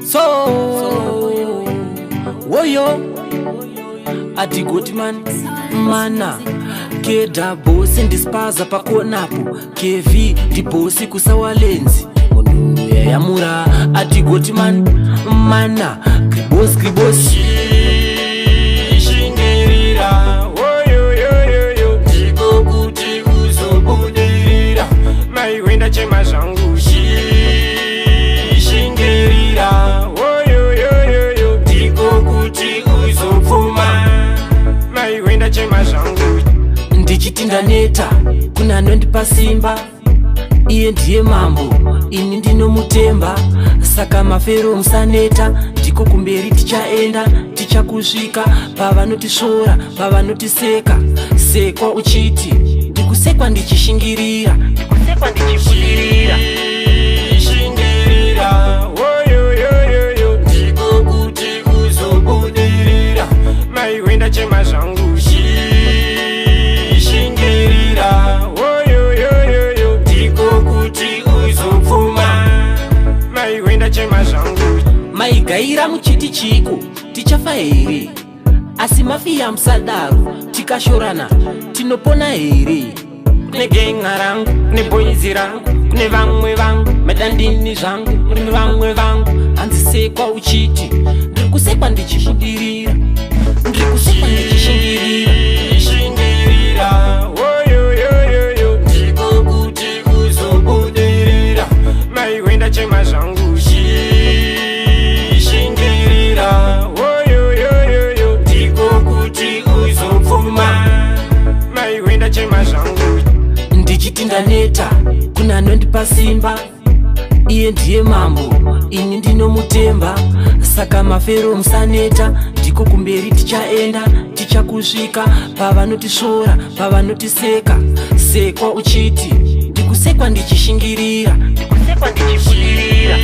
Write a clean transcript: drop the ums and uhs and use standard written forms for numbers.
So woyo ati Goodman mana keda bosi ndispaza pakonapo KV dibosi kusawalenzi mundu yamura ati Goodman mana kribosi shingerira woyo ndiko kuti uzobudirira maiwenda chema zvangu shingerira woyo ndiko kuti uzopfuma maiwenda chema zvangu ndichitinda neta kuna anondipa simba iye ndiye mambo ini ndinomutemba saka mafero musaneta ndiko kumberi tichaenda tichakusvika pavanotisvora pavanotiseka sekwa uchiti ndikusekwa ndichishingirira shingirira woyo ndiko kuti uzobudirira maiwenda chema zvangu shingirira woyo ndiko kuti uzopfuma maiwenda chema zvangu maigaira muchiti chiko tichafa here asi mafiya musadaro tikashorana tinopona here kune genga rangu kune boizi rangu kune vamwe vangu madandini zvangu muri vamwe vangu hanzisekwa uchiti ndikusekwa ndichibudirira ndikusekwa ndichishingirira shingirira woyo ndiko kuti uzobudirira maiwenda chema zvangu shingirira woyo ndiko kuti uzopfuma maiwenda chema zvangu ndichitinda neta kuna anondipa simba iye ndiye mambo ini ndinomutemba saka mafero musaneta ndiko kumberi tichaenda tichakusvika pavanotisvora pavanotiseka sekwa uchiti ndikusekwa ndichishingirira shingirira